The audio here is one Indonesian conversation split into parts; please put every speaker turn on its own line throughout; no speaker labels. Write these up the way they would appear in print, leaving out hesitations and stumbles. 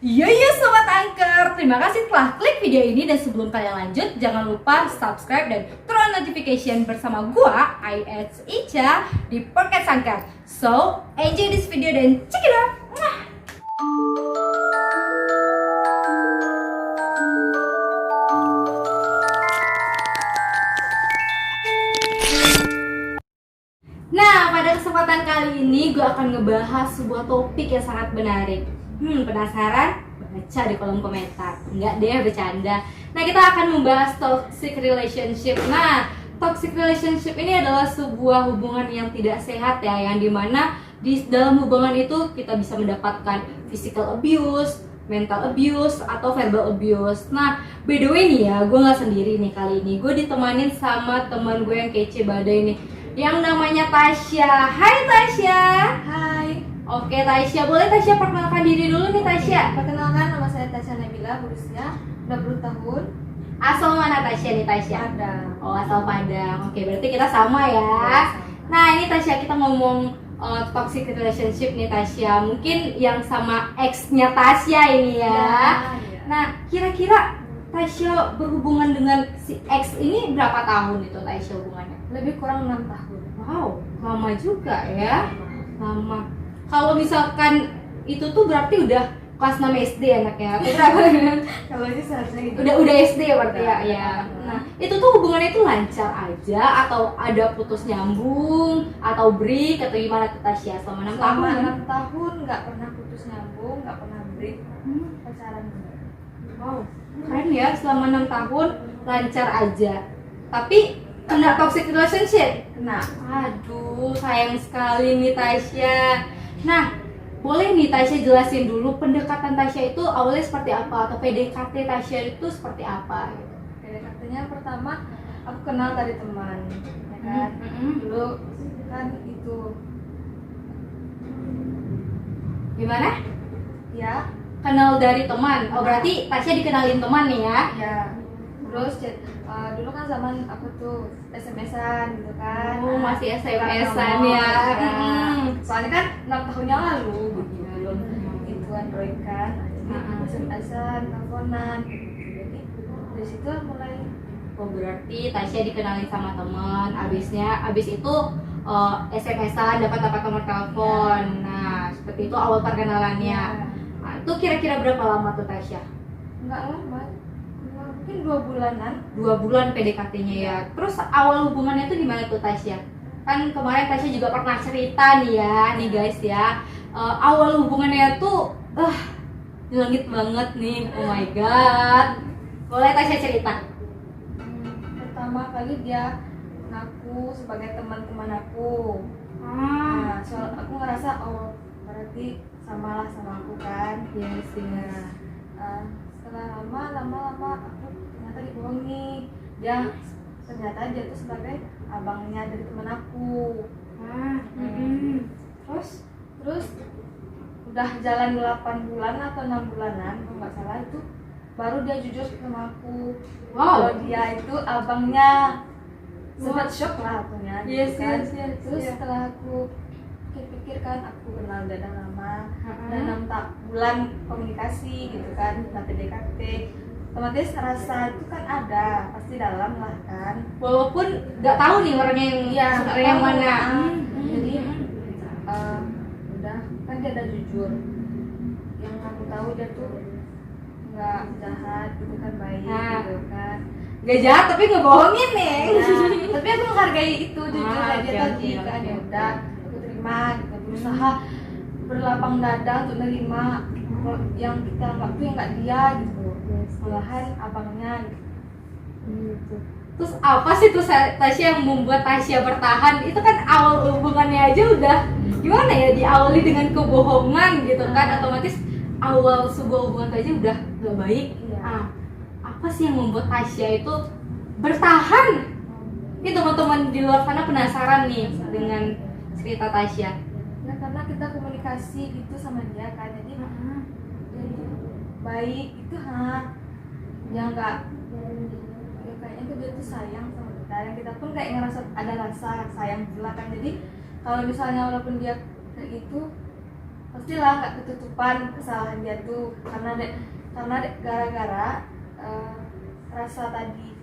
Iya iya Sobat Angker, terima kasih telah klik video ini dan sebelum kalian lanjut jangan lupa subscribe dan turn on notification bersama gua IS Ica di Podcast Angker. So, enjoy this video dan check it out. Mwah! Nah, pada kesempatan kali ini gue akan ngebahas sebuah topik yang sangat menarik. Penasaran? Baca di kolom komentar. Enggak deh, bercanda. Nah, kita akan membahas toxic relationship. Nah, toxic relationship ini adalah sebuah hubungan yang tidak sehat ya, yang dimana di dalam hubungan itu kita bisa mendapatkan physical abuse, mental abuse, atau verbal abuse. Nah, by the way nih ya, gue nggak sendiri nih kali ini. Gue ditemanin sama teman gue yang kece badai nih, yang namanya Tasya. Hai Tasya.
Hai,
Oke Tasya, boleh Tasya perkenalkan diri dulu nih Tasya.
perkenalkan nama saya Tasya Nabila, berusia 20 tahun.
Asal mana Tasya nih Tasya?
Padang.
Oh, asal Padang. Oke, berarti kita sama ya. Nah, ini Tasya, kita ngomong toxic relationship nih Tasya. Mungkin yang sama ex-nya Tasya ini ya.
Ya.
Nah, kira-kira Tasya berhubungan dengan si ex ini berapa tahun itu Tasya hubungannya?
Lebih kurang 6 tahun.
Wow, lama juga ya. Lama. Kalau misalkan itu tuh berarti udah kelas 6 SD anaknya. Atau berapa?
Kalau itu seharusnya gitu.
Udah SD ya berarti ya.
Udah.
Ya. Nah, itu tuh hubungannya itu lancar aja atau ada putus nyambung atau break atau gimana tuh Tasya selama 6 tahun?
Selama 6 tahun nggak pernah putus nyambung, nggak pernah break, pacaran.
Wow, keren ya, selama 6 tahun lancar aja. Tapi kena toxic relationship.
Nah,
Aduh, sayang sekali nih Tasya. Nah, boleh nih Tasya jelasin dulu pendekatan Tasya itu awalnya seperti apa atau PDKT Tasya itu seperti apa gitu.
katanya pertama aku kenal dari teman, ya kan. Dulu kan itu
Gimana?
ya,
Kenal dari teman. Oh, berarti Tasya dikenalin teman nih ya.
ya. Terus dulu kan zaman aku tuh SMS-an gitu kan.
Oh, masih SMS-an
nomor,
ya.
Soalnya kan 6 tahun yang lalu gitu. Belum itu Android kan. Jadi SMS-an, teleponan gitu. Jadi dari situ mulai.
Oh, berarti Tasya dikenalin sama teman. Abis itu SMS-an, dapat nomor telepon. Nah, seperti itu awal perkenalannya. Nah, itu kira-kira berapa lama tuh Tasya?
Enggak lama. Mungkin 2 bulanan.
2 bulan PDKT-nya ya. Terus awal hubungannya tuh gimana tuh Tasya? Kan kemarin Tasya juga pernah cerita nih ya, nih guys ya. Awal hubungannya tuh langit banget nih. Oh my god. Boleh Tasya cerita?
Pertama kali dia ngaku sebagai teman-teman aku. Nah, soal aku ngerasa berarti samalah sama aku kan.
Yes, yes.
Setelah lama aku ternyata dibohongi. Dia ternyata dia tuh sebagai abangnya dari teman aku. Terus udah jalan 8 bulan atau 6 bulanan kalau nggak salah, itu baru dia jujur sama aku.
Wow.
Kalau dia itu abangnya. Sempat shock lah akunya gitu kan. Terus setelah aku pikir kan, aku kenal udah lama, udah 6 bulan komunikasi gitu kan, PDKT, otomatis rasa itu kan ada pasti dalam lah kan,
Walaupun nggak tahu nih orangnya yang sebenarnya yang mana.
Jadi udah kan dia udah jujur, yang aku tahu dia tuh nggak jahat gitu kan, baik gitu kan.
Gak jahat tapi ngebohongin nih.
Nah, tapi aku menghargai itu jujur aja tadi
oke.
kan. Ya udah aku terima gitu, berusaha berlapang dada untuk nerima yang kita anggap tuh yang nggak dia gitu, malahan abangnya gitu.
Terus apa sih tuh Tasya yang membuat Tasya bertahan? Itu kan awal hubungannya aja udah gimana ya, diawali dengan kebohongan gitu kan. Otomatis awal sebuah hubungan aja udah gak baik.
Iya.
Apa sih yang membuat Tasya itu bertahan? Ini teman-teman di luar sana penasaran nih dengan cerita Tasya.
Ya karena kita komunikasi gitu sama dia kan, jadi baik itu ya nggak, ya kayaknya tuh dia tuh sayang sama kita, yang kita pun kayak ngerasa ada rasa sayang pula kan. Jadi kalau misalnya walaupun dia kayak gitu, pastilah nggak ketutupan kesalahan dia tuh karena gara-gara rasa tadi.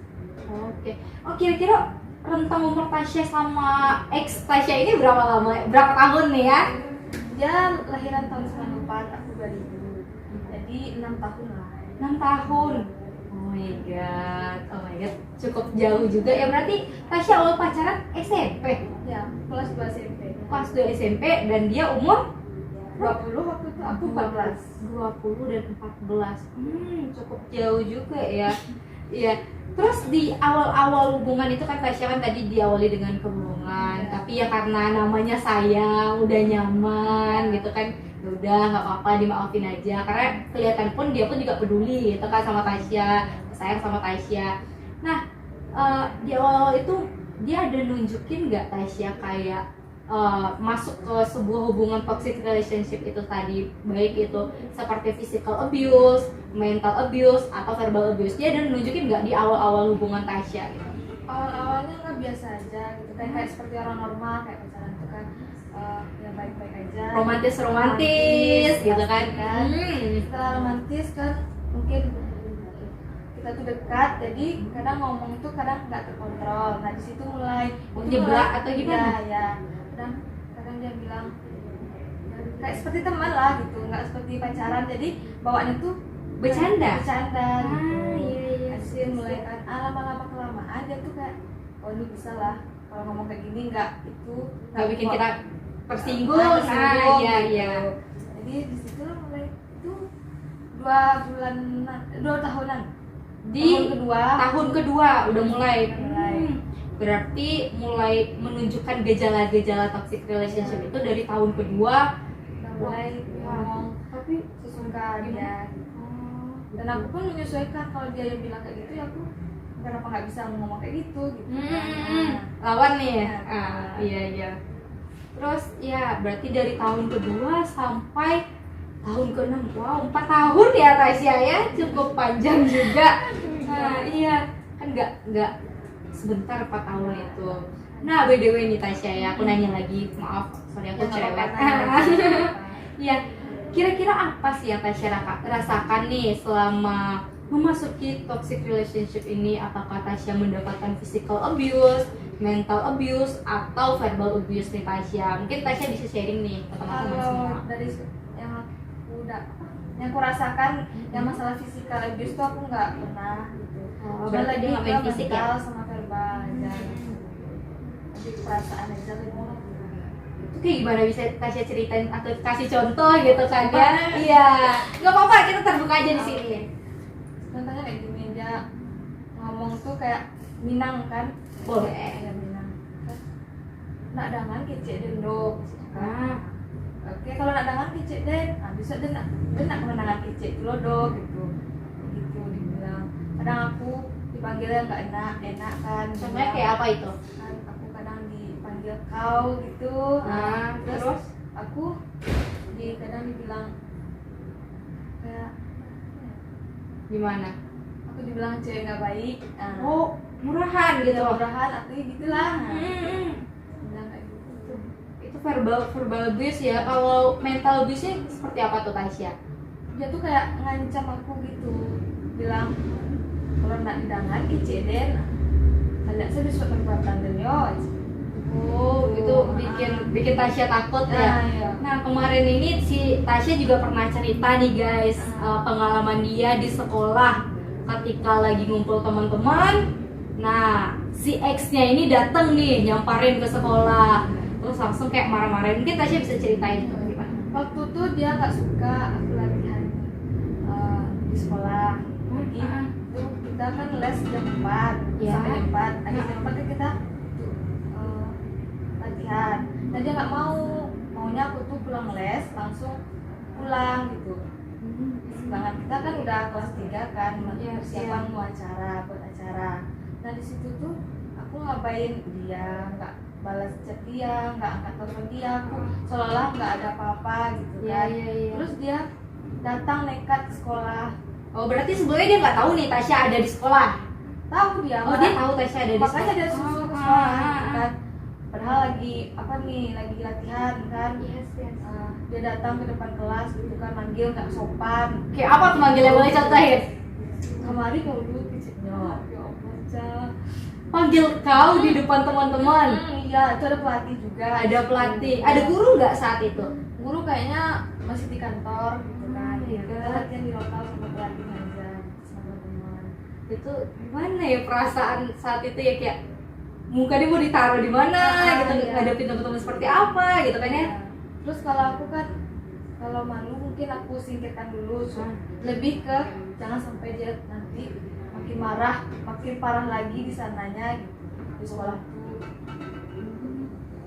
Oke. Oh, kira-kira rentang umur Tasya sama ex Tasya ini berapa lama? Berapa tahun nih ya?
Dia lahiran tahun 94, aku 2000. Jadi 6 tahun lah.
6 tahun. Oh my god, cukup jauh juga ya. Berarti Tasya awal pacaran SMP.
Ya, kelas 2 SMP.
Kelas 2 SMP dan dia umur
20 waktu itu, aku 14.
20 dan 14. Cukup jauh juga ya. Iya. Terus di awal-awal hubungan itu kan Tasya kan tadi diawali dengan kebohongan, tapi ya karena namanya sayang, udah nyaman gitu kan, ya udah nggak apa-apa dimaafin aja karena kelihatan pun dia pun juga peduli gitu kan sama Tasya, sayang sama Tasya. Nah di awal-awal itu dia ada nunjukin nggak Tasya kayak masuk ke sebuah hubungan toxic relationship itu tadi, baik itu seperti physical abuse, mental abuse, atau verbal abuse, dia ada nunjukin nggak di awal-awal hubungan Tasya gitu?
Awal-awalnya nggak biasa aja gitu kan, kayak seperti orang normal, kayak pacaran itu kan ya baik-baik aja,
romantis gitu kan.
Setelah romantis kan mungkin kita tuh dekat, jadi kadang ngomong tuh kadang nggak terkontrol. Nah di situ mulai
Nyeblak atau gimana?
Ya kadang dia bilang ya, kayak seperti teman lah gitu, nggak seperti pacaran, jadi bawaannya tuh
Bercanda?
Iya. Hasil mulai kan lama-lama kelamaan dia tuh kayak oh ini bisa lah kalau ngomong kayak gini, nggak
Nggak bikin kita tersinggung. Iya.
Jadi di situ mulai itu 2 tahunan.
Di tahun kedua udah mulai. Berarti mulai menunjukkan gejala-gejala toxic relationship itu dari tahun kedua.
Udah mulai ngomong
Tapi
suka dia. Dan aku pun menyesuaikan, kalau dia yang bilang kayak gitu ya aku kenapa nggak bisa ngomong kayak gitu.
Lawan nih ya. Iya. Terus ya berarti dari tahun kedua sampai tahun ke-6. Wow, 4 tahun ya Tasya ya, cukup panjang juga. Iya, kan nggak sebentar 4 tahun itu. Nah, by the way nih Tasya ya, aku nanya lagi, maaf, sorry aku cerewet. Iya, kira-kira apa sih yang Tasya rasakan nih selama memasuki toxic relationship ini? Apakah Tasya mendapatkan physical abuse, mental abuse, atau verbal abuse nih Tasya? Mungkin Tasya bisa sharing nih ke teman-teman semua.
Kalau dari yang aku rasakan yang masalah physical abuse tuh aku nggak pernah gitu.
Berarti dia nggak main fisik ya?
Sama verbal aja. Lebih perasaan aja gitu.
Itu kayak gimana, bisa Tasya ceritain atau kasih contoh gitu kan ya? Iya, nggak apa-apa, kita terbuka aja di sini.
Contohnya kayak gini, dia ngomong tuh kayak Minang kan?
Boleh.
Ya Minang. Nak dangan kecik dendok. Oke, kalau nak dangan kecik den, bisa den nak menangan kecik dulu dong gitu dibilang. Kadang aku dipanggilnya nggak enak kan.
Contohnya kayak apa itu?
Kan aku kadang dipanggil kau gitu. Terus aku kadang dibilang kayak
Gimana?
aku dibilang cewek nggak baik.
Oh, murahan gitu.
Murahan atau gitulah. Bilang kayak gitu.
Itu verbal abuse ya. Kalau mental abuse-nya seperti apa tuh Tasya?
Dia tuh kayak ngancam aku gitu, bilang kalau nak didangan kecil den, kalian saya disuruh perbuatan den yo.
Oh, itu bikin Tasya takut ya.
Iya.
Nah, kemarin ini si Tasya juga pernah cerita nih guys, pengalaman dia di sekolah ketika lagi ngumpul teman-teman. Nah, si ex-nya ini datang nih nyamperin ke sekolah. Terus langsung kayak marah-marahin. Mungkin Tasya bisa ceritain itu gimana?
Waktu tuh dia nggak suka aku latihan di sekolah. Tuh kita kan les jam 4
Ya.
sampai jam 4. Ada jam 4 kan kita latihan. Nah dia nggak maunya aku tuh pulang les langsung pulang gitu. Sedangkan kita kan udah kelas 3 kan, persiapan mau buat acara. Nah di situ tuh aku ngabain dia, nggak balas chat dia, nggak angkat telepon dia, aku seolah-olah nggak ada apa-apa gitu kan. Terus dia datang nekat ke sekolah.
Oh, berarti sebelumnya dia nggak tahu nih Tasya ada di sekolah?
Tahu dia.
Oh, dia tahu Tasya ada di sekolah.
Makanya dia suruh ke sekolah gitu kan. padahal lagi apa nih, lagi latihan kan.
Yes.
Dia datang ke depan kelas gitu kan, manggil nggak sopan.
Kayak apa tuh manggilnya, boleh contohin?
Kemari kamu dulu kecilnya, ya Allah Cak.
Panggil kau di depan teman-teman.
Iya, itu ada pelatih juga.
Ada pelatih, ada guru nggak saat itu?
Guru kayaknya masih di kantor gitu kan.
Oh my
Ya, kita
God.
latihan di lokal sama pelatih aja sama teman.
Itu gimana ya perasaan saat itu ya, kayak muka dia mau ditaruh di mana gitu,
Iya.
ngadepin teman-teman seperti apa gitu kan ya.
Terus kalau aku kan, kalau malu mungkin aku singkirkan dulu.
Hmm.
Lebih ke jangan sampai dia nanti makin marah, makin parah lagi di sananya gitu, di sekolahku.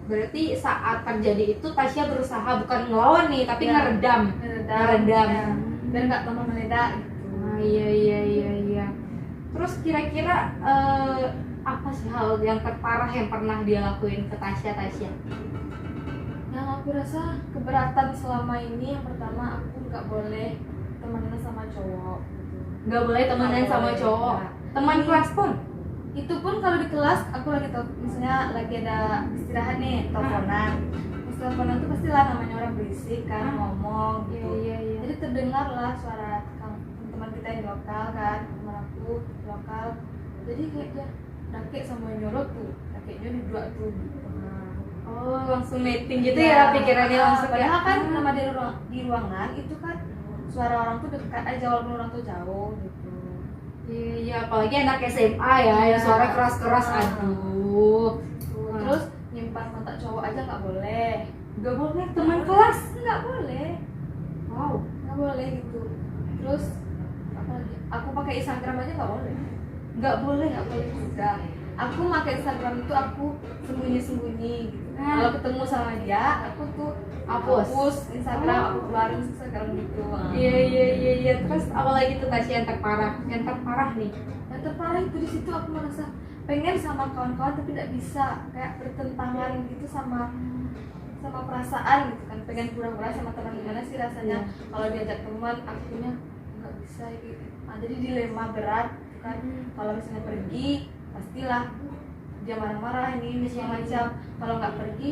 Berarti saat terjadi itu Tasya berusaha bukan ngelawan nih, tapi
Ya.
ngeredam. Ngeredam.
Ya. Biar nggak tambah meledak gitu.
Ah, iya. Terus kira-kira apa sih hal yang terparah yang pernah dia lakuin ke Tasya?
Yang aku rasa keberatan selama ini, yang pertama aku nggak boleh temenan sama cowok gitu.
Nggak boleh temenan
Nggak
sama
boleh,
cowok.
ya.
Teman kelas pun.
Itu pun kalau di kelas aku lagi misalnya lagi ada istirahat nih, teleponan. Terus teleponan tuh pastilah namanya orang berisik kan, ngomong gitu.
Iya.
Jadi terdengar lah suara teman kita yang di lokal kan, teman aku di lokal. Jadi kayak dia rakit sama yang nyolot tuh, rakitnya di dua tuh gitu.
Oh, langsung meeting gitu ya pikirannya langsung.
Padahal kan
kayak,
nama di ruangan itu kan suara orang tuh dekat aja walaupun orang tuh jauh gitu.
Iya, apalagi anak SMA ya, yang suara keras-keras, aduh.
Terus nyimpan kontak cowok aja nggak boleh.
Nggak boleh teman kelas.
Nggak boleh.
Wow.
Nggak boleh gitu. Terus apa lagi? Aku pakai Instagram aja nggak boleh.
Nggak boleh.
Nggak boleh juga. Aku pakai Instagram itu aku sembunyi-sembunyi gitu. Kalau ketemu sama dia, aku tuh
Hapus.
Instagram, aku keluarin Instagram gitu.
Iya. Terus apalagi tuh Tasya yang terparah? Yang terparah nih.
Yang terparah itu di situ aku merasa pengen sama kawan-kawan tapi tidak bisa, kayak bertentangan gitu sama perasaan gitu kan, pengen pura-pura sama teman. Gimana sih rasanya kalau diajak teman, akunya nggak bisa gitu. Jadi dilema berat gitu kan. Kalau misalnya pergi pastilah dia marah-marah ini segala macam. Kalau nggak pergi,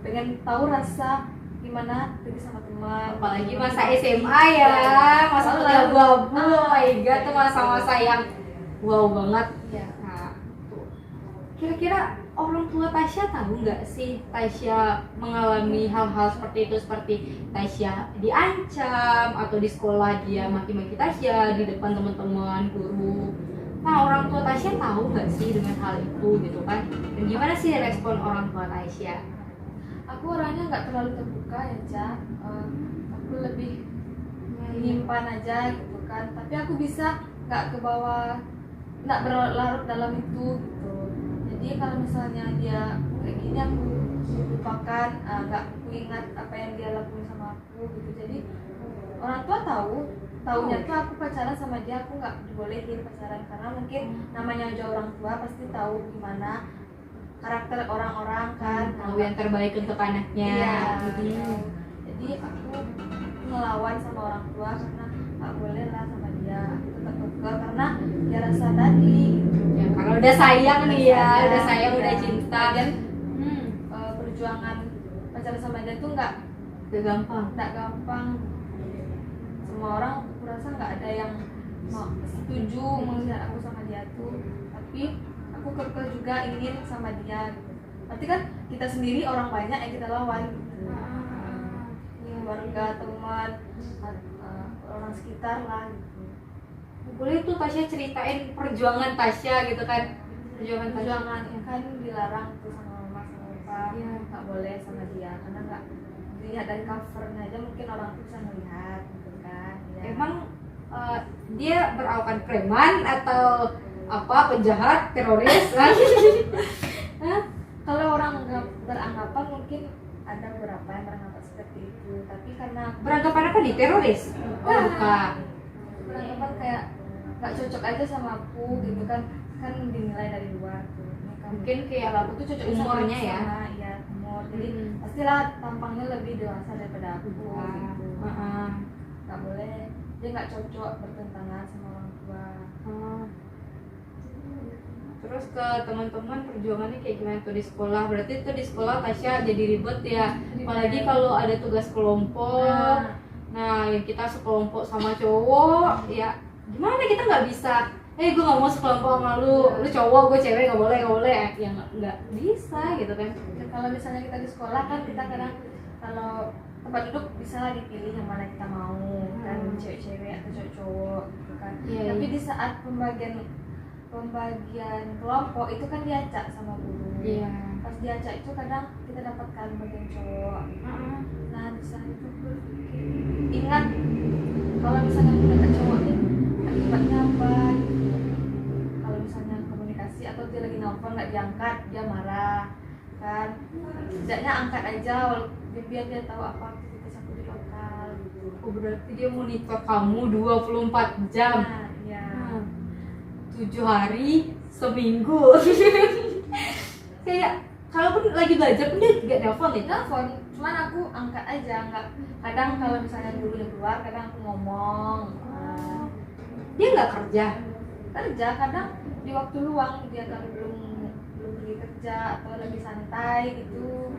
pengen tahu rasa gimana pergi sama teman.
Apalagi masa SMA ya, masa kuliah abu-abu. Oh my god, tuh masa-masa yang wow banget.
Ya.
Nah, tuh. Kira-kira orang tua Tasya tahu nggak sih Tasya mengalami hal-hal seperti itu, seperti Tasya diancam atau di sekolah dia maki-maki Tasya di depan teman-teman, guru. Nah, orang tua Tasya tahu nggak sih dengan hal itu gitu kan? Dan gimana sih respon orang tua Tasya?
Aku orangnya nggak terlalu terbuka ya, Ca. Aku lebih menyimpan aja gitu kan. Tapi aku bisa nggak ke bawah, nggak berlarut dalam itu gitu. Jadi kalau misalnya dia kayak gini, aku lupakan, nggak aku ingat apa yang dia lakuin sama aku gitu. Jadi orang tua taunya tuh aku pacaran sama dia, aku nggak dibolehin pacaran karena mungkin namanya aja orang tua pasti tahu gimana karakter orang-orang kan.
Tahu yang terbaik untuk anaknya.
Iya.
Hmm.
Jadi aku ngelawan sama orang tua karena nggak boleh lah sama dia, aku tetap kekeh karena ya rasa tadi gitu.
Ya, karena udah sayang nih ya, udah sayang,
Iya.
udah cinta.
Dan
Hmm.
perjuangan pacaran sama dia tuh nggak
gampang.
gampang. Semua orang aku rasa nggak ada yang mau setuju melihat aku sama dia tuh, tapi aku kekeh juga ingin sama dia gitu. Berarti kan kita sendiri orang banyak yang kita lawan gitu. Keluarga, teman, orang sekitar lah gitu.
Boleh tuh Tasya ceritain perjuangan Tasya gitu kan?
Perjuangan kan dilarang tuh sama mama sama papa,
Iya.
nggak boleh sama dia karena nggak dilihat dari covernya aja mungkin orang tuh bisa melihat gitu kan. Ya.
Emang dia beralakan preman atau apa, penjahat, teroris? Hah?
Kalau orang beranggapan mungkin ada beberapa yang beranggapan seperti itu, tapi karena
Beranggapan apa nih? Teroris? Oh, bukan.
beranggapan kayak nggak cocok aja sama aku gitu kan dinilai dari luar tuh. Ini kan
Mungkin kayak
kalau aku tuh cocok
umurnya ya.
ya umur, jadi
Hmm.
pastilah tampangnya lebih dewasa daripada aku
Wah,
gitu.
heeh.
Nggak boleh, dia nggak cocok bertentangan sama orang tua.
Oh. Terus ke teman-teman perjuangannya kayak gimana tuh di sekolah? Berarti itu di sekolah Tasya jadi ribet ya. Apalagi kalau ada tugas kelompok. Nah, yang kita sekelompok sama cowok, ya gimana kita nggak bisa? Gue nggak mau sekelompok sama lu cowok, gue cewek nggak boleh. Ya nggak bisa gitu kan?
Dan kalau misalnya kita di sekolah kan kita kadang kalau tempat duduk bisa lah dipilih yang mana kita mau, kan cewek-cewek atau cowok-cowok gitu kan. Tapi di saat pembagian kelompok itu kan diacak sama guru. Pas diacak itu kadang kita dapatkan bagian cowok. Nah di saat itu berpikir, ingat kalau misalnya kita cowok nih akibatnya apa gitu. Kalau misalnya komunikasi atau dia lagi nelfon nggak diangkat, dia marah kan. Setidaknya angkat aja biar dia tahu apa aktivitas aku di lokal gitu.
Oh, berarti dia monitor kamu 24 jam.
Nah, iya.
7 hari seminggu. Kayak kalaupun lagi belajar pun dia nggak nelfon nih.
Telepon, cuman aku angkat aja, nggak. Kadang kalau misalnya gurunya keluar, kadang aku ngomong.
Dia nggak kerja.
Kadang di waktu luang dia kan belum pergi kerja atau lagi santai gitu.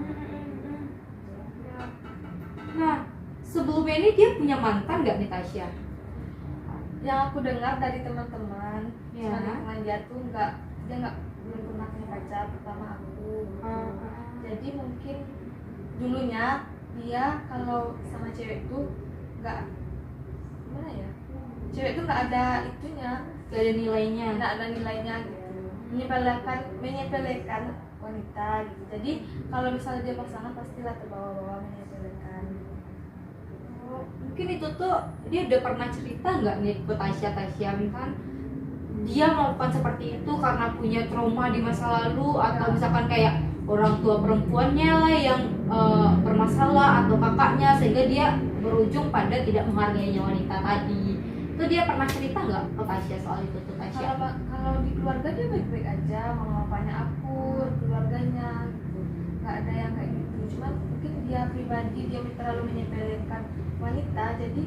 Nah, sebelumnya ini dia punya mantan nggak nih Tasya?
Yang aku dengar dari teman-teman,
Ya.
teman dia tuh dia belum pernah punya pacar pertama aku. Jadi mungkin dulunya dia kalau sama cewek tuh nggak, gimana ya? Cewek tuh nggak ada itunya,
Gak ada nilainya.
nggak ada nilainya gitu. Menyepelekan wanita gitu. Jadi kalau misalnya dia pasangan pastilah terbawa-bawa menyepelekan.
Mungkin itu tuh dia udah pernah cerita nggak nih ke Tasya kan dia melakukan seperti itu karena punya trauma di masa lalu atau misalkan kayak orang tua perempuannya lah yang bermasalah atau kakaknya sehingga dia berujung pada tidak menghargainya wanita tadi. Itu dia pernah cerita nggak ke Tasya soal itu tuh Tasya?
Kalau di keluarga dia baik-baik aja, mama papanya akur, keluarganya gitu. Nggak ada yang kayak gitu. Cuman mungkin dia pribadi dia terlalu menyepelekan wanita, jadi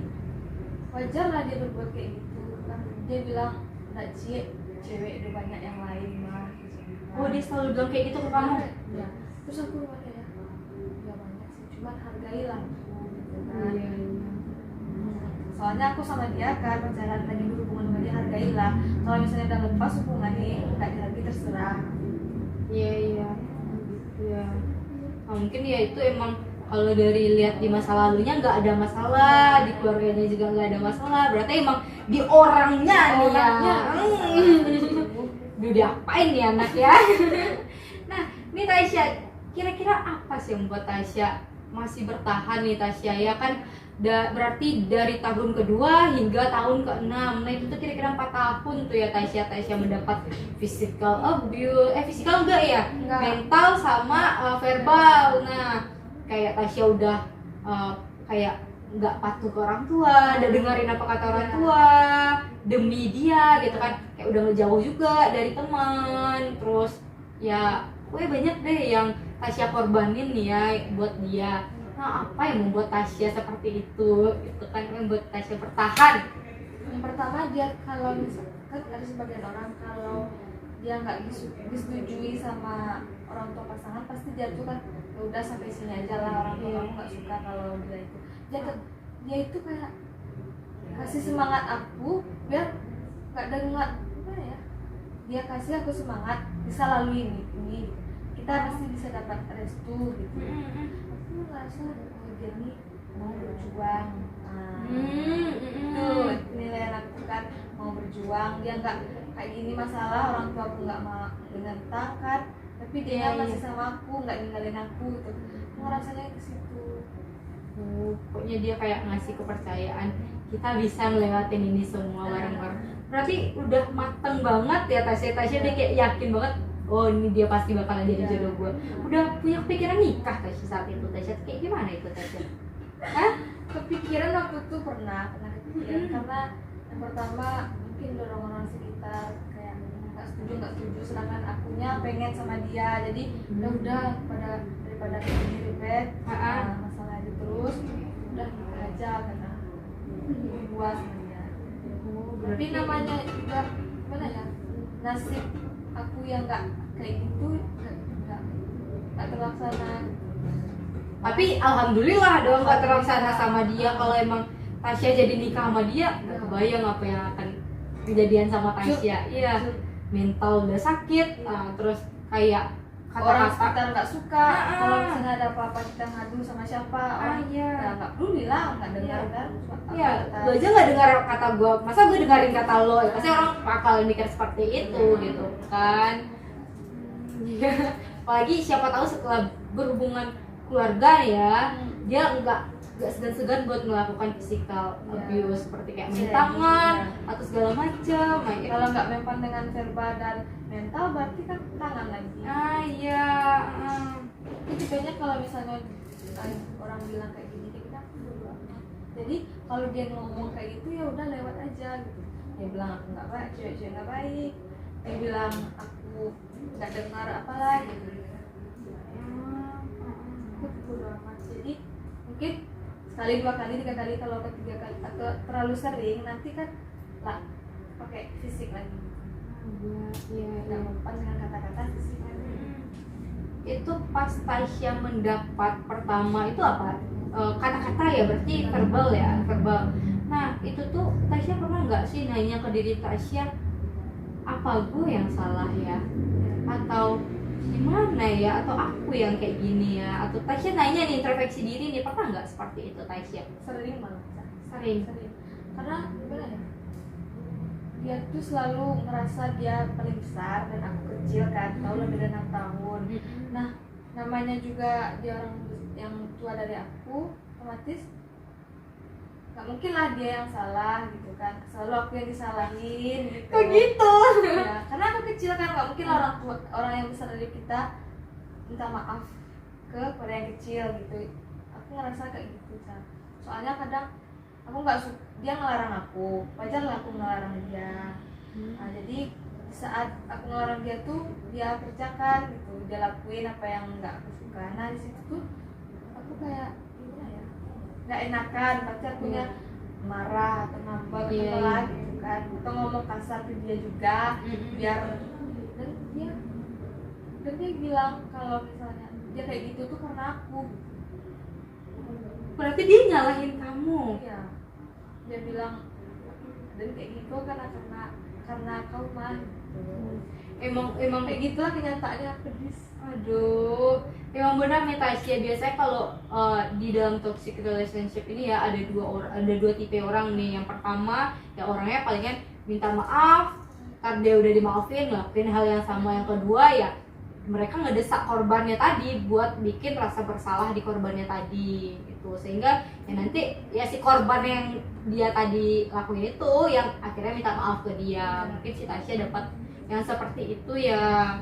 wajar lah dia berbuat kayak gitu kan. Dia bilang nggak cewek udah banyak yang lain mah gitu.
Oh, dia selalu bilang kayak gitu ke kamu?
Ya. Terus aku gimana ya? Ya banyak sih, cuman hargailah gitu kan. Soalnya aku sama dia kan pacaran lagi berhubungan sama dia, hargailah. Kalau misalnya udah lepas hubungannya nggak lagi terserah.
Iya. Nah, mungkin ya itu emang kalau dari lihat di masa lalunya nggak ada masalah, di keluarganya juga nggak ada masalah, berarti emang di orangnya nih ya. Duh, diapain nih anak ya. Nah, ini Tasya, kira-kira apa sih yang membuat Tasya masih bertahan nih Tasya ya kan? Berarti dari tahun kedua hingga tahun ke-6. Nah itu tuh kira-kira 4 tahun tuh ya Tasya mendapat physical abuse. Physical enggak ya?
Enggak.
Mental sama verbal. Nah kayak Tasya udah kayak nggak patuh ke orang tua, udah dengerin apa kata orang tua demi dia gitu kan. Kayak udah ngejauh juga dari teman. Terus ya banyak deh yang Tasya korbanin nih ya buat dia. Nah, apa yang membuat Tasya seperti itu? Itu kan yang membuat Tasya bertahan.
Yang pertama dia kalau misalkan ada sebagian orang kalau dia nggak disetujui sama orang tua pasangan pasti dia tuh kan ya udah sampai sini aja lah, orang tua kamu nggak suka kalau dia itu. Dia itu kayak kasih semangat aku biar nggak apa ya? Dia kasih aku semangat bisa lalui ini. Kita pasti bisa dapat restu gitu. Aku ngerasa dia nih mau berjuang. Itu nilai aku kan, mau berjuang. Dia nggak kayak gini masalah, orang tua aku nggak mau menentang kan, tapi dia masih sama aku, nggak ninggalin aku gitu. Aku ngerasanya ke situ.
Pokoknya dia kayak ngasih kepercayaan kita bisa ngelewatin ini semua bareng-bareng. Berarti udah mateng banget ya Tasya dia kayak yakin banget. Oh ini dia pasti bakalan jadi jodoh gue. Udah punya kepikiran nikah Tasya saat itu. Tasya kayak gimana itu Tasya?
Hah? Kepikiran waktu itu pernah kepikiran karena yang pertama mungkin dorong orang sekitar kayak nggak setuju, sedangkan akunya pengen sama dia, jadi udah daripada ribet masalah itu terus udah nikah aja karena puas sama dia. Tapi namanya juga gimana ya, nasib aku yang nggak kayak gitu nggak terlaksana.
Tapi alhamdulillah dong nggak terlaksana sama dia. Kalau emang Tasya jadi nikah sama dia, nggak kebayang apa yang akan kejadian sama Tasya. Iya, mental udah sakit, terus kayak
orang
kata-kata
sekitar nggak suka. Kalau misalnya ada apa-apa kita ngadu sama siapa,
iya.
ya nggak perlu bilang, nggak dengar kan?
Iya, lu aja nggak dengar kata gue, masa gue dengerin kata lo? Pasti orang bakal mikir seperti itu gitu kan? Iya. Apalagi siapa tahu setelah berhubungan keluarga ya, dia nggak segan-segan buat melakukan physical abuse seperti kayak main tangan atau segala macam.
Kalau nggak mempan dengan verbal dan mental, berarti kan tangan lagi.
Iya.
Itu banyak kalau misalnya orang bilang kayak gini, kayak kita bodo amat. Jadi kalau dia ngomong kayak gitu ya udah lewat aja gitu. Dia bilang aku nggak baik, cewek-cewek nggak baik. Dia bilang aku nggak dengar apalah gitu. Bodo amat. Jadi mungkin sekali, dua kali, tiga kali, kalau ketiga kali atau terlalu sering nanti kan lah pakai fisik lagi.
Iya.
Nggak mempan dengan kata-kata fisik lagi.
Itu pas Tasya mendapat pertama itu apa? Kata-kata ya, berarti verbal ya, verbal. Nah itu tuh Tasya pernah nggak sih nanya ke diri Tasya, apa gue yang salah ya? Atau gimana ya? Atau aku yang kayak gini ya? Atau Tasya nanya nih, introspeksi diri nih, pernah nggak seperti itu Tasya?
Sering malah.
Sering.
Karena gimana ya? Dia tuh selalu ngerasa dia paling besar dan aku kecil kan, tahu lebih dari 6 tahun. Nah, namanya juga dia orang yang tua dari aku, otomatis nggak mungkin lah dia yang salah gitu kan. Selalu aku yang disalahin gitu.
Kok gitu?
Ya, karena aku kecil kan, nggak mungkin orang tua, orang yang besar dari kita minta maaf kepada yang kecil gitu. Aku ngerasa kayak gitu kan. Soalnya kadang aku nggak suka dia ngelarang aku, wajar lah aku ngelarang dia. Nah, jadi saat aku ngelarang dia tuh dia kerjakan gitu, dia lakuin apa yang nggak aku suka. Nah di situ tuh aku kayak gimana ya, nggak enakan, pasti akunya marah atau ngambek atau apa gitu kan, atau ngomong kasar ke dia juga biar dan dia bilang kalau misalnya dia kayak gitu tuh karena aku.
Berarti dia nyalahin kamu.
Iya, dia bilang dan kayak gitu karena kau mah gitu. Emang kayak gitulah kenyataannya, pedis.
Aduh, emang benar nih Tasya, biasanya kalau di dalam toxic relationship ini ya ada dua tipe orang nih. Yang pertama ya orangnya palingan minta maaf, karena dia udah dimaafin ngelakuin hal yang sama. Yang kedua ya mereka ngedesak korbannya tadi buat bikin rasa bersalah di korbannya tadi gitu, sehingga ya nanti ya si korban yang dia tadi lakuin itu yang akhirnya minta maaf ke dia. Mungkin si Tasya dapat yang seperti itu ya.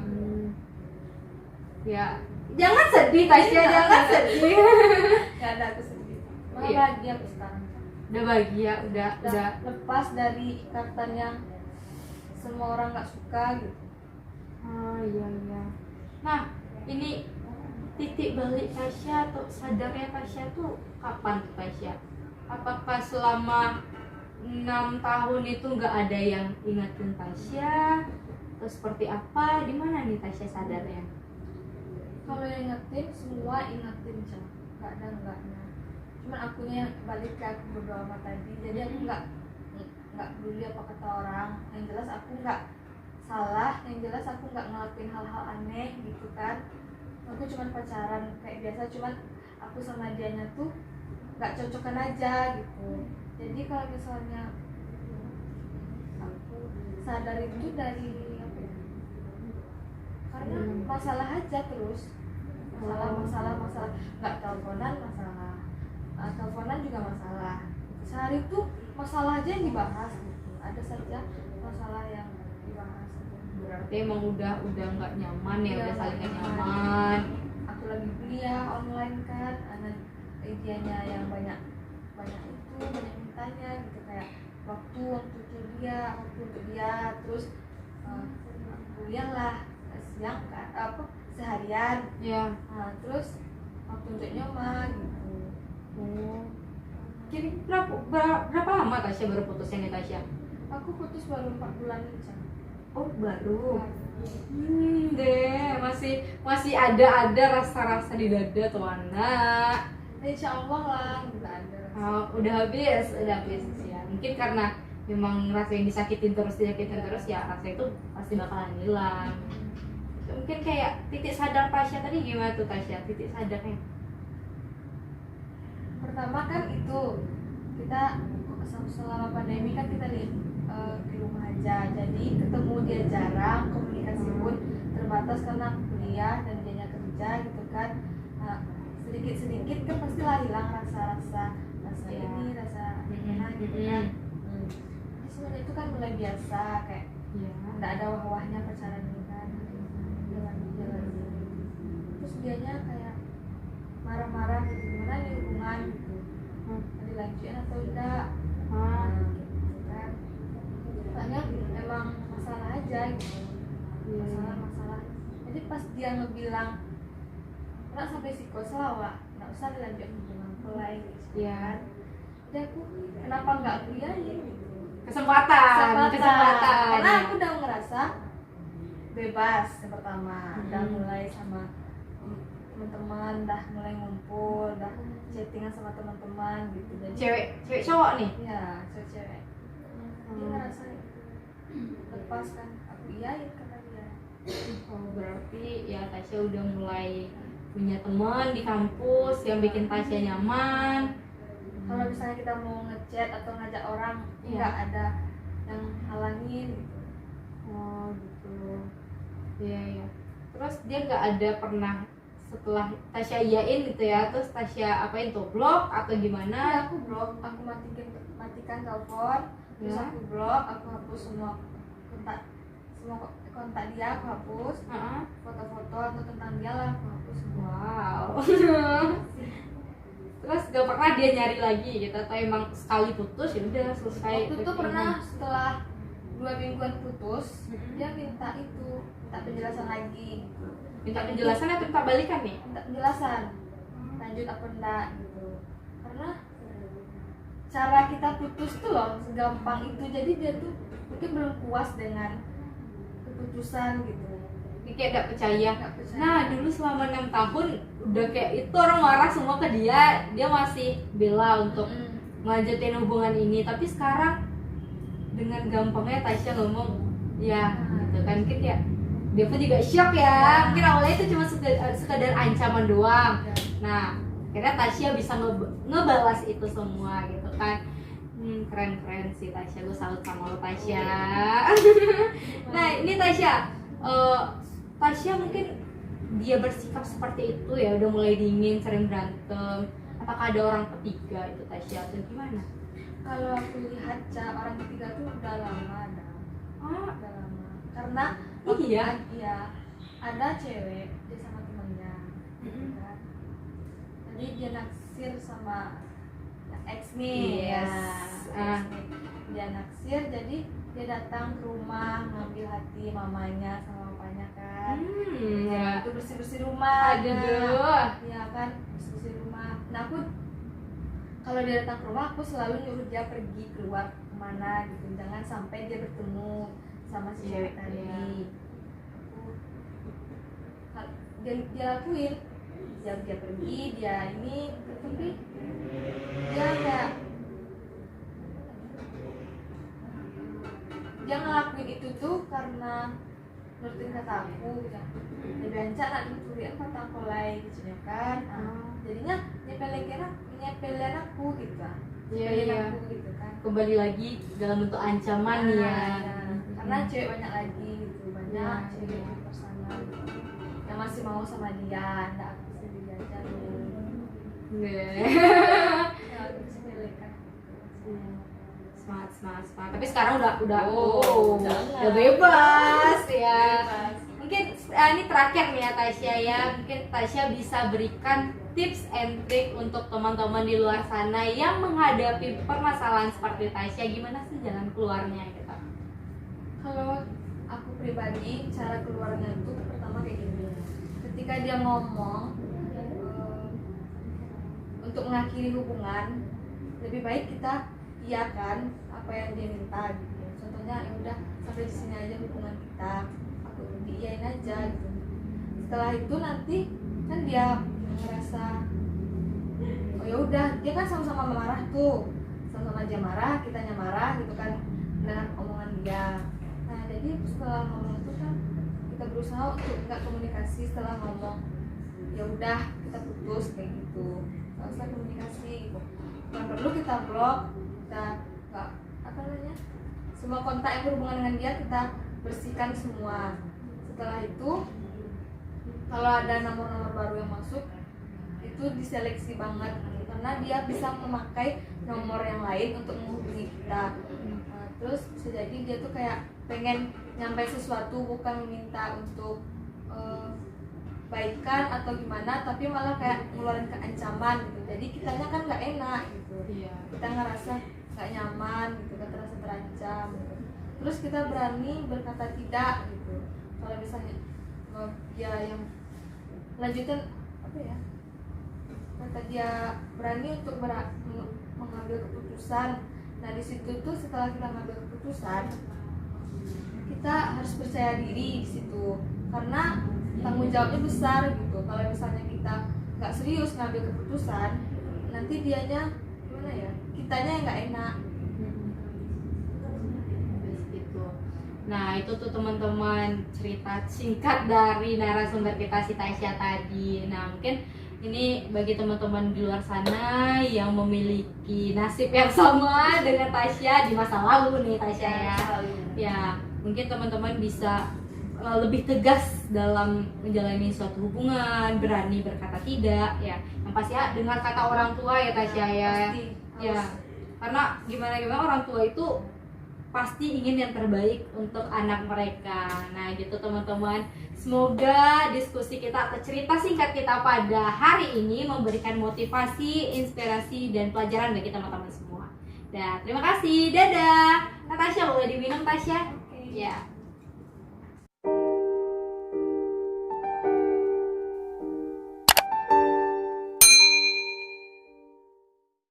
Ya jangan sedih Tasya, jangan sedih.
Gak ada, aku sedih. Malah
Iya.
bahagia aku sekarang.
Udah bahagia, udah
Lepas dari ikatan yang semua orang nggak suka gitu.
iya. Nah ini titik balik Tasya atau sadarnya Tasya tuh kapan tuh Tasya? Apakah selama 6 tahun itu nggak ada yang ingatin Tasya? Atau seperti apa? Di mana nih Tasya sadarnya?
Kalau yang ingetin, semua ingetin Cak. Nggak ada enggaknya. Cuman akunya yang balik ke aku berdoa sama tadi. Jadi aku nggak peduli apa kata orang. Yang jelas aku nggak salah, yang jelas aku nggak ngelakuin hal-hal aneh gitu kan. Aku cuman pacaran kayak biasa, cuman aku sama dianya tuh nggak cocokan aja gitu. Jadi kalau misalnya aku sadar itu dari apa ya? Karena masalah aja terus, masalah nggak teleponan masalah, teleponan juga masalah. Sehari tuh masalah aja yang dibahas gitu. Ada saja masalah yang dibahas.
Berarti emang udah nggak nyaman ya,
Iya,
udah saling
nggak
nggak
nyaman.
nyaman.
Aku lagi kuliah online kan, anak dianya yang banyak itu banyak mintanya gitu, kayak waktu untuk dia, terus kuliah lah siang kan, apa seharian
Ya.
nah, terus waktu untuk nyoma gitu.
Kira berapa lama Tasya baru putusnya nih Tasya?
Aku putus baru 4 bulan aja. Oh baru.
Deh, masih ada rasa-rasa di dada tuh anak.
Insya Allah lah nggak ada.
Oh, udah habis ya. Mungkin karena memang rasa yang disakitin terus ya rasa itu pasti bakalan hilang. Mungkin kayak titik sadar Tasya tadi gimana tuh Tasya? Titik sadarnya?
Pertama kan itu kita selama pandemi kan kita di rumah aja, jadi ketemu dia jarang, komunikasi pun terbatas karena kuliah dan dianya kerja gitu kan. Nah, sedikit kan pastilah hilang rasa ini rasa enak gitu kan. Jadi sebenarnya itu kan mulai biasa, kayak nggak ada wah-wahnya pacaran ini kan, jalan terus dianya kayak marah-marah gitu, gimana nih hubungan gitu, dilanjutin atau enggak, gitu kan. Soalnya emang masalah aja gitu, masalah. Jadi pas dia ngebilang pernah sampai psikoselawak, nggak usah dilanjut hubungan mulai gitu kan. Jadi aku kenapa nggak kuliahin gitu,
Kesempatan.
karena aku udah ngerasa bebas yang pertama, udah mulai sama teman-teman, udah mulai ngumpul, udah chattingan sama teman-teman gitu. Jadi
Cewek cowok nih?
ya cewek. Dia ngerasa lepas kan, aku iyain kata dia.
Oh, berarti ya Tasya udah mulai punya teman di kampus yang bikin Tasya nyaman.
Kalau misalnya kita mau ngechat atau ngajak orang, nggak ada yang halangin gitu.
Oh gitu. Iya. Terus dia nggak ada pernah setelah Tasya iyain gitu ya, terus Tasya apain tuh, blok atau gimana?
Ya, aku blok, aku matikan telepon, terus aku blok, aku hapus semua kontak dia, aku hapus, foto-foto atau tentang dia lah aku hapus semua.
Wow. Terus gak pernah dia nyari lagi gitu, atau emang sekali putus ya udah selesai?
Waktu itu pernah setelah 2 mingguan putus, dia minta penjelasan lagi.
Minta penjelasan atau minta balikan nih?
Minta penjelasan, lanjut apa enggak gitu. Karena cara kita putus tuh loh segampang itu, jadi dia tuh mungkin belum puas dengan keputusan gitu.
Ini kayak gak percaya.
Percaya.
Nah dulu selama 6 tahun udah kayak itu orang marah semua ke dia masih bela untuk melanjutin hubungan ini. Tapi sekarang dengan gampangnya Tasya ngomong ya gitu kan, mungkin ya dia pun juga shock ya. Mungkin awalnya itu cuma sekadar ancaman doang. Nah akhirnya Tasya bisa ngebalas itu semua gitu kan. Keren sih Tasya, gue salut sama lo Tasya. Nah ini Tasya, Tasya mungkin dia bersikap seperti itu ya, udah mulai dingin, sering berantem. Apakah ada orang ketiga itu Tasya atau gimana?
Kalau aku lihat orang ketiga tuh udah lama udah lama. Karena iya ada cewek dia sama temennya, kan? Jadi dia naksir sama ex nih, dia naksir, jadi dia datang ke rumah ngambil hati mamanya sama papanya kan. Itu bersih rumah.
Aduh.
Ya kan, bersih rumah. Nah aku kalau dia datang ke rumah, aku selalu nyuruh dia pergi keluar kemana gitu, jangan sampai dia bertemu sama si cewek tadi. Dia lakuin, dia pergi, dia ini, tapi dia kayak dia ngelakuin itu tuh karena nurutin kata aku gitu. Dia bencana nak dicuriin kata aku lagi gitu kan. Jadinya nyepelin aku gitu kan. Aku gitu kan.
Kembali lagi dalam bentuk ancaman
Karena cewek banyak lagi gitu, banyak cewek di persana gitu, yang masih mau sama dia, nggak aku sendiri aja ya aku sepelekan.
Semangat. Tapi sekarang udah bebas ya. Mungkin ini terakhir nih ya Tasya ya. Mungkin Tasya bisa berikan tips and trick untuk teman-teman di luar sana yang menghadapi permasalahan seperti Tasya. Gimana sih jalan keluarnya gitu?
Kalau aku pribadi, cara keluarnya itu pertama kayak gini. Ketika dia ngomong untuk mengakhiri hubungan, lebih baik kita iakan apa yang dia minta gitu. Contohnya misalnya ya udah sampai di sini aja hubungan kita, aku diiyain aja gitu. Setelah itu nanti kan dia ngerasa oh ya udah, dia kan sama-sama marah tuh, sama-sama aja marah, kitanya marah gitu kan dengan omongan dia. Nah jadi setelah ngomong itu kan kita berusaha untuk nggak komunikasi. Setelah ngomong ya udah kita putus kayak gitu, nggak usah komunikasi gitu. Yang perlu kita blok, kita nggak apa namanya, semua kontak yang berhubungan dengan dia kita bersihkan semua. Setelah itu kalau ada nomor-nomor baru yang masuk itu diseleksi banget karena dia bisa memakai nomor yang lain untuk menghubungi kita. Nah, terus bisa jadi dia tuh kayak pengen nyampe sesuatu, bukan meminta untuk baikan atau gimana, tapi malah kayak ngeluarin keancaman gitu. Jadi kitanya kan nggak enak gitu, kita ngerasa nggak nyaman gitu, kita terasa terancam gitu. Terus kita berani berkata tidak gitu. Kalau misalnya dia yang lanjutin apa ya, kata dia berani untuk mengambil keputusan. Nah di situ tuh setelah kita mengambil keputusan, kita harus percaya diri di situ karena tanggung jawabnya besar gitu. Kalau misalnya kita nggak serius ngambil keputusan, nanti dianya gimana ya, kitanya yang nggak enak.
Nah itu tuh teman-teman cerita singkat dari narasumber kita si Tasya tadi. Nah mungkin ini bagi teman-teman di luar sana yang memiliki nasib yang sama dengan Tasya di masa lalu nih Tasya ya. Ya mungkin teman-teman bisa lebih tegas dalam menjalani suatu hubungan, berani berkata tidak ya. Yang pasti ya dengar kata orang tua ya Tasya ya. Ya karena gimana orang tua itu pasti ingin yang terbaik untuk anak mereka. Nah gitu teman-teman, semoga diskusi kita atau cerita singkat kita pada hari ini memberikan motivasi, inspirasi, dan pelajaran bagi teman-teman semua. Dan terima kasih, dadah. Natasha boleh diminum Tasya?
Oke.
Ya.